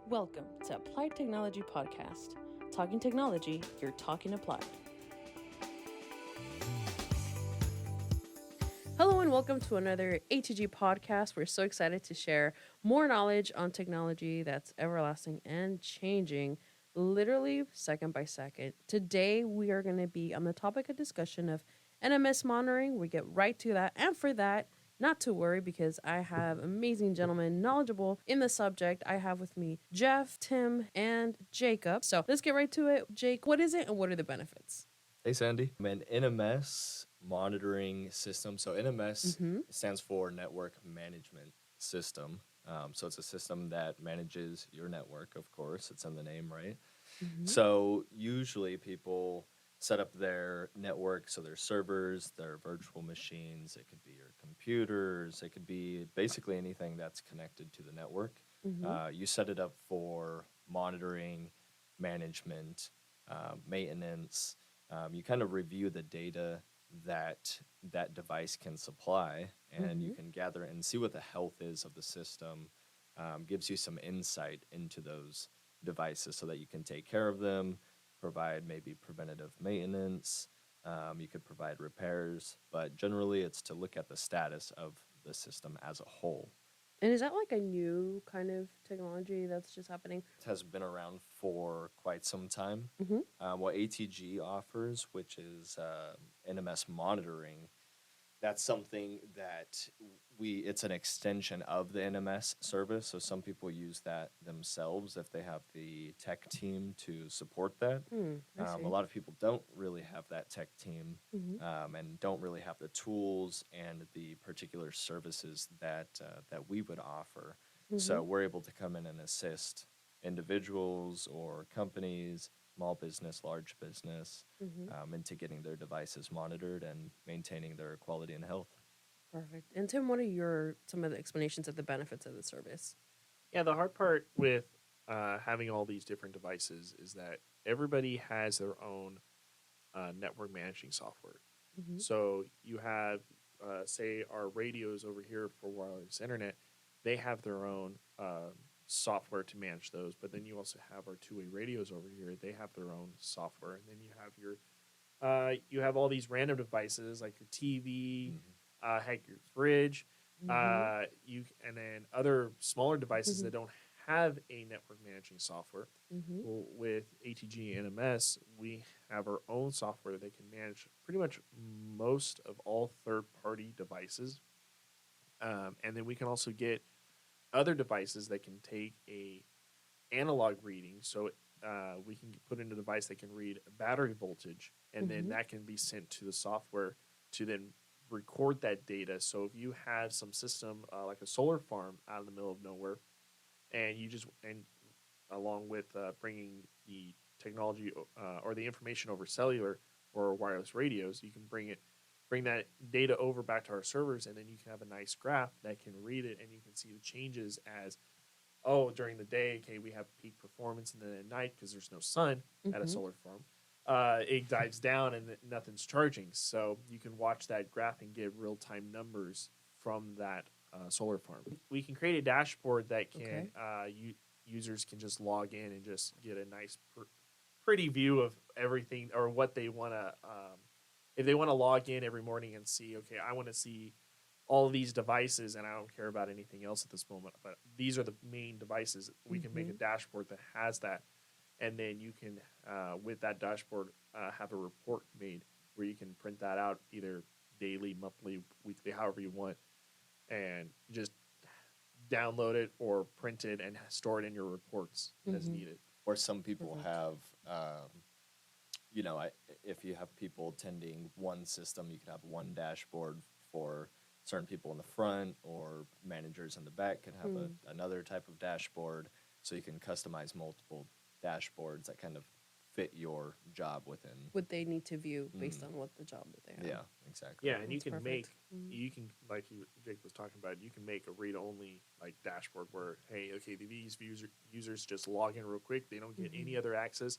Welcome to Applied Technology Podcast. Talking technology, you're talking applied. Hello and welcome to another ATG Podcast. We're so excited to share more knowledge on technology that's everlasting and changing, literally second by second. Today, we are going to be on the topic of discussion of NMS monitoring. We get right to that. And for that, not to worry, because I have amazing gentlemen knowledgeable in the subject. I have with me Jeff, Tim, and Jacob. So let's get right to it. Jake, what is it and what are the benefits? Hey, Sandy. I'm an NMS monitoring system. So NMS stands for Network Management System. So it's a system that manages your network, of course. It's in the name, right? So usually people set up their network, so their servers, their virtual machines, it could be your computers, it could be basically anything that's connected to the network. You set it up for monitoring, management, maintenance. You kind of review the data that that device can supply, and you can gather it and see what the health is of the system. Gives you some insight into those devices so that you can take care of them, provide maybe preventative maintenance. You could provide repairs, but generally it's to look at the status of the system as a whole. And is that like a new kind of technology that's just happening? It has been around for quite some time. What ATG offers, which is NMS monitoring, that's something that it's an extension of the NMS service. So some people use that themselves if they have the tech team to support that. A lot of people don't really have that tech team and don't really have the tools and the particular services that we would offer. So we're able to come in and assist individuals or companies, small business, large business, into getting their devices monitored and maintaining their quality and health. Perfect. And Tim, what are some of the explanations of the benefits of the service? Yeah, the hard part with having all these different devices is that everybody has their own network managing software. So you have, say, our radios over here for wireless internet, they have their own software to manage those, but then you also have our two-way radios over here. They have their own software, and then you have you have all these random devices like your TV, heck, your fridge, and then other smaller devices that don't have a network managing software. Well, with ATG NMS, we have our own software that can manage pretty much most of all third-party devices, and then we can also get other devices that can take a analog reading. So we can put in a device that can read battery voltage, and then that can be sent to the software to then record that data. So if you have some system like a solar farm out in the middle of nowhere, and along with bringing the technology or the information over cellular or wireless radios, you can bring that data over back to our servers, and then you can have a nice graph that can read it, and you can see the changes as, during the day, okay, we have peak performance, and then at night, because there's no sun at a solar farm, it dives down and nothing's charging. So you can watch that graph and get real-time numbers from that solar farm. We can create a dashboard that can users can just log in and just get a nice, pretty view of everything or what they want to. If they want to log in every morning and see, okay, I want to see all of these devices and I don't care about anything else at this moment, but these are the main devices, we can make a dashboard that has that. And then you can, with that dashboard, have a report made where you can print that out either daily, monthly, weekly, however you want, and just download it or print it and store it in your reports as needed. Or some people have... if you have people attending one system, you could have one dashboard for certain people in the front, or managers in the back can have another type of dashboard. So you can customize multiple dashboards that kind of fit your job within. What they need to view based on what the job that they have. Yeah, exactly. Yeah, and you can perfect. like Jake was talking about, you can make a read-only like dashboard where, hey, okay, these users just log in real quick. They don't get any other access,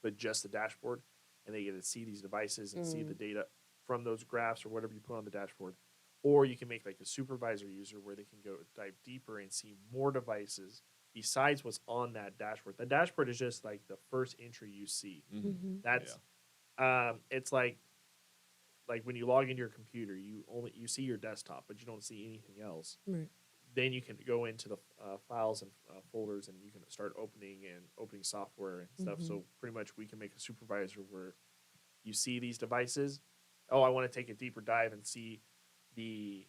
but just the dashboard. And they get to see these devices and see the data from those graphs or whatever you put on the dashboard. Or you can make like a supervisor user where they can go dive deeper and see more devices besides what's on that dashboard. The dashboard is just like the first entry you see. Mm-hmm. That's it's like when you log into your computer, you see your desktop, but you don't see anything else. Right. Then you can go into the files and folders, and you can start opening software and stuff. So pretty much we can make a supervisor where you see these devices. Oh, I want to take a deeper dive and see the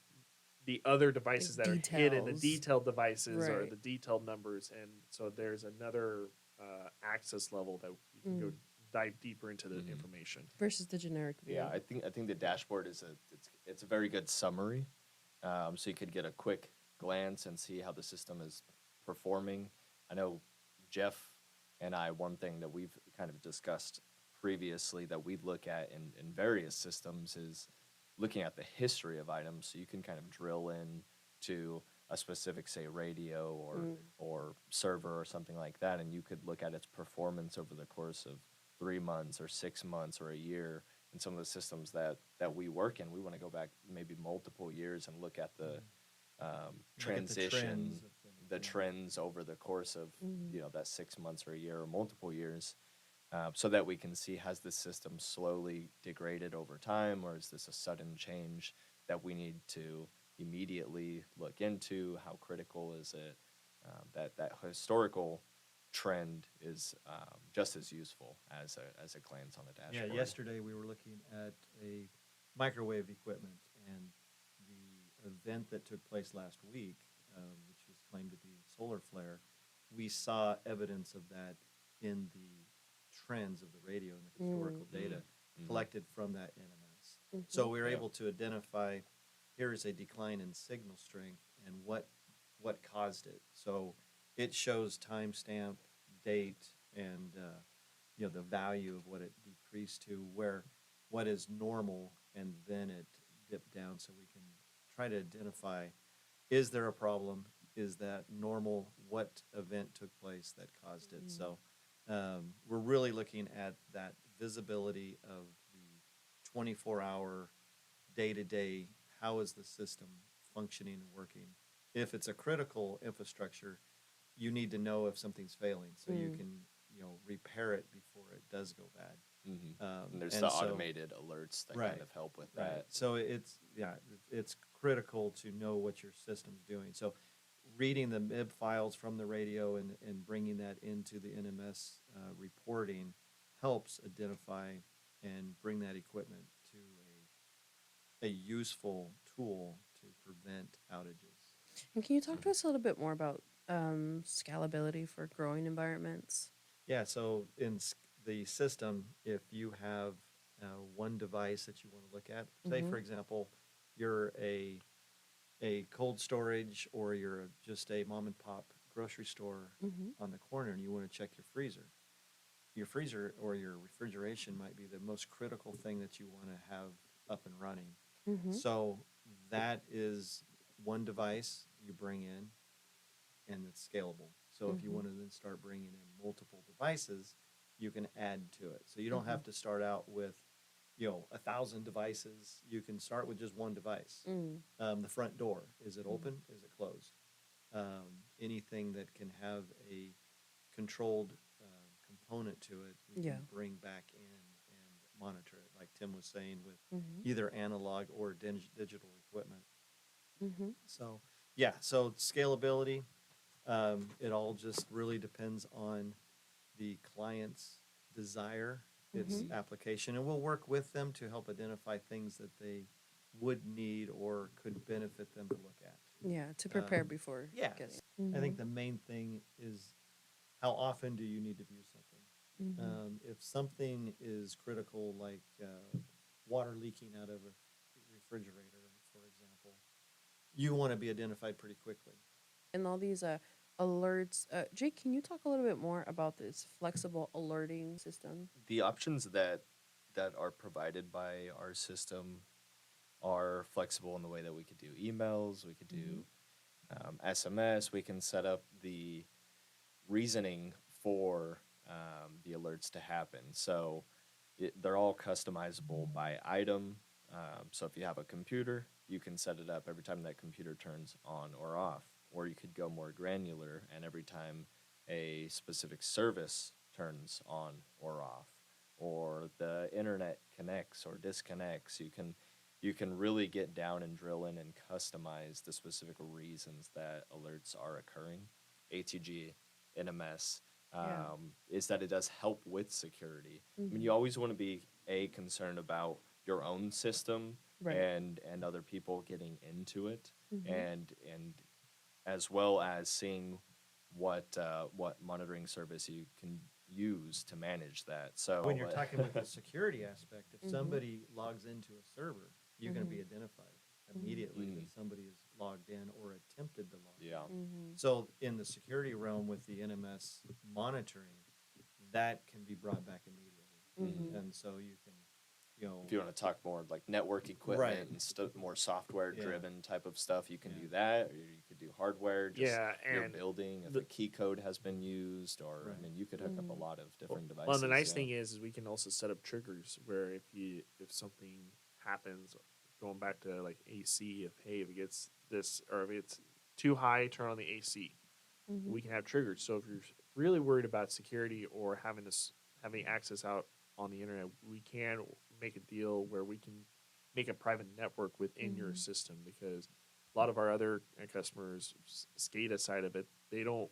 other devices that are hidden, the detailed devices or the detailed numbers. And so there's another access level that you can go dive deeper into the information versus the generic view. Yeah, I think the dashboard it's a very good summary. So you could get a quick glance and see how the system is performing. I know Jeff and I, one thing that we've kind of discussed previously that we look at in various systems is looking at the history of items, so you can kind of drill in to a specific, say, radio or server or something like that, and you could look at its performance over the course of 3 months or 6 months or a year. In some of the systems that we work in, we want to go back maybe multiple years and look at the transition, the trends over the course of that 6 months or a year or multiple years, so that we can see, has this system slowly degraded over time, or is this a sudden change that we need to immediately look into? How critical is it? That historical trend is just as useful as a glance on the dashboard. Yeah, yesterday we were looking at a microwave equipment, and the event that took place last week, which was claimed to be a solar flare, we saw evidence of that in the trends of the radio and the historical data collected from that NMS. So we were able to identify, here is a decline in signal strength and what caused it. So it shows timestamp, date, and the value of what it decreased to, where what is normal, and then it dipped down, so we can try to identify, is there a problem? Is that normal? What event took place that caused it? So we're really looking at that visibility of the 24-hour, day-to-day, how is the system functioning and working? If it's a critical infrastructure, you need to know if something's failing, so you can repair it before it does go bad. And there's the automated alerts that kind of help with that. So it's critical to know what your system's doing. So reading the MIB files from the radio and bringing that into the NMS reporting helps identify and bring that equipment to a useful tool to prevent outages. And can you talk to us a little bit more about scalability for growing environments? Yeah, so in the system, if you have one device that you want to look at, say, for example, you're a cold storage, or you're just a mom and pop grocery store on the corner, and you want to check your freezer. Your freezer or your refrigeration might be the most critical thing that you want to have up and running. So that is one device you bring in, and it's scalable. So if you want to then start bringing in multiple devices, you can add to it. So you don't have to start out with 1,000 devices. You can start with just one device. The front door, is it open? Is it closed? Anything that can have a controlled component to it, we can bring back in and monitor it, like Tim was saying, with either analog or digital equipment. So scalability, it all just really depends on the client's desire, its application, and we'll work with them to help identify things that they would need or could benefit them to look at. Yeah, to prepare before getting it. I think the main thing is, how often do you need to view something? If something is critical, like water leaking out of a refrigerator, for example, you want to be identified pretty quickly. And all these alerts. Jake, can you talk a little bit more about this flexible alerting system? The options that are provided by our system are flexible in the way that we could do emails, we could do SMS, we can set up the reasoning for the alerts to happen. So they're all customizable by item. So if you have a computer, you can set it up every time that computer turns on or off. or you could go more granular, and every time a specific service turns on or off, or the internet connects or disconnects, you can really get down and drill in and customize the specific reasons that alerts are occurring. ATG, NMS, Yeah. is that it does help with security. I mean, Mm-hmm. you always want to be concerned about your own system Right. and other people getting into it, Mm-hmm. and as well as seeing what monitoring service you can use to manage that. So When you're talking with the security aspect, if Mhm. somebody logs into a server, you're going to be Mhm. identified immediately Mhm. that somebody is logged in or attempted to log in. yeah, Mm-hmm. So in the security realm with the NMS monitoring, that can be brought back immediately. Mm-hmm. And so you can, you know, if you want to talk more like network equipment Right. and more software driven type of stuff, you can Yeah. do that, or you could do hardware. Just Yeah, your and building, if the- a key code has been used, or I Right. mean, you could hook up a Mhm. lot of different devices. well, and the nice yeah. thing is we can also set up triggers where if something happens, going back to like AC, if it gets this or if it's too high, turn on the AC. Mm-hmm. We can have triggers. So if you're really worried about security or having access out on the internet, we can make a deal where we can make a private network within your Mhm. system, because a lot of our other customers, SCADA side of it, they don't.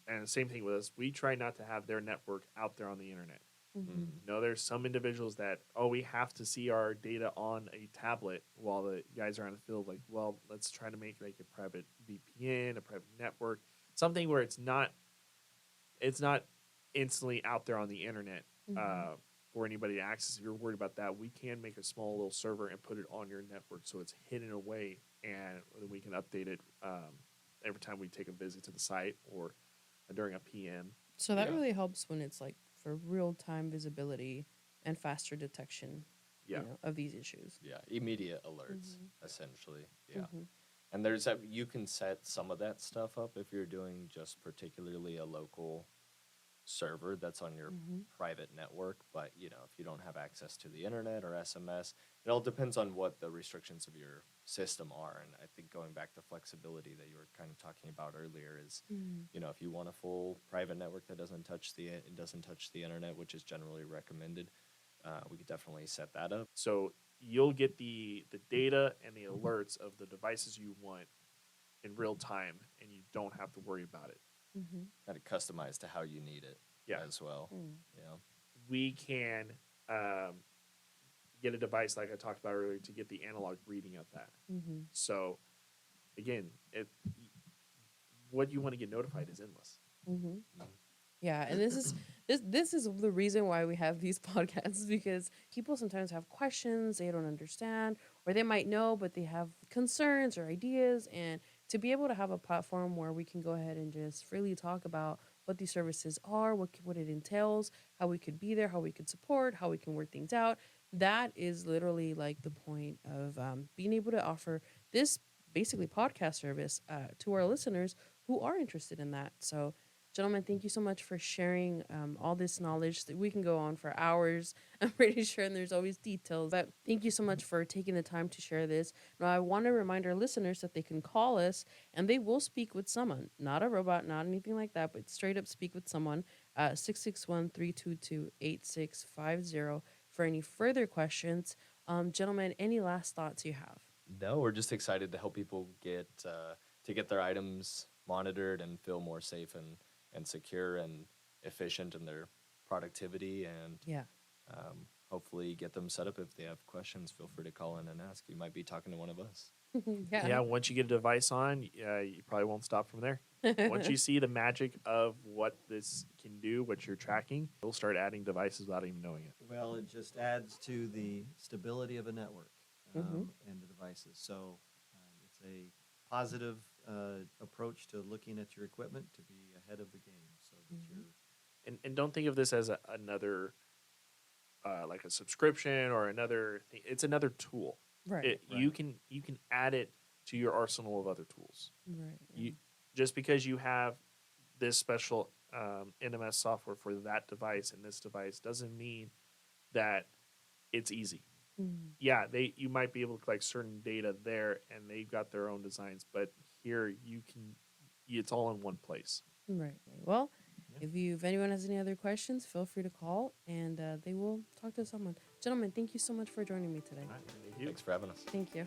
And the same thing with us, we try not to have their network out there on the internet. Mm-hmm. No, there's some individuals that, we have to see our data on a tablet while the guys are on the field. Like, well, let's try to make like a private VPN, a private network, something where it's not instantly out there on the internet Mhm. for anybody to access. If you're worried about that, we can make a small little server and put it on your network so it's hidden away, and we can update it every time we take a visit to the site or during a PM. So that Yeah. really helps when it's like for real time visibility and faster detection, Yeah. of these issues. Yeah, immediate alerts, Mhm. essentially. Yeah. Mhm. And there's that you can set some of that stuff up if you're doing just particularly a local server that's on your Mhm. private network. But if you don't have access to the internet or SMS, it all depends on what the restrictions of your system are. And I think going back to flexibility that you were kind of talking about earlier is, Mhm. if you want a full private network that doesn't touch the internet, which is generally recommended, we could definitely set that up. So you'll get the data and the alerts of the devices you want in real time, and you don't have to worry about it. Mhm. Kind of customized to how you need it Yeah. as well. Mm. Yeah. We can get a device like I talked about earlier to get the analog reading of that. Mhm. So again, what you want to get notified is endless. Mhm. Yeah, and this is the reason why we have these podcasts, because people sometimes have questions they don't understand, or they might know but they have concerns or ideas, and to be able to have a platform where we can go ahead and just freely talk about what these services are, what it entails, how we could be there, how we could support, how we can work things out. That is literally like the point of being able to offer this basically podcast service to our listeners who are interested in that. So, gentlemen, thank you so much for sharing all this knowledge. That we can go on for hours, I'm pretty sure, and there's always details. But thank you so much for taking the time to share this. Now, I want to remind our listeners that they can call us and they will speak with someone, not a robot, not anything like that, but straight up speak with someone. 661-322-8650 for any further questions. Gentlemen, any last thoughts you have? No, we're just excited to help people get their items monitored and feel more safe and secure and efficient in their productivity, and Yeah. hopefully get them set up. If they have questions, feel free to call in and ask. You might be talking to one of us. Yeah, once you get a device on, you probably won't stop from there. Once you see the magic of what this can do, what you're tracking, you'll start adding devices without even knowing it. Well, it just adds to the stability of a network Mhm. and the devices. So it's a positive approach to looking at your equipment to be ahead of the game, so that Mhm. you're And don't think of this as another like a subscription or another thing. It's another tool. Right. You can add it to your arsenal of other tools. Right. You just because you have this special NMS software for that device and this device doesn't mean that it's easy. Mhm. Yeah, you might be able to collect certain data there, and they've got their own designs. But here it's all in one place. Right. Well, Yeah. if anyone has any other questions, feel free to call, and they will talk to someone. Gentlemen, thank you so much for joining me today. All right, thank you. Thanks for having us. Thank you.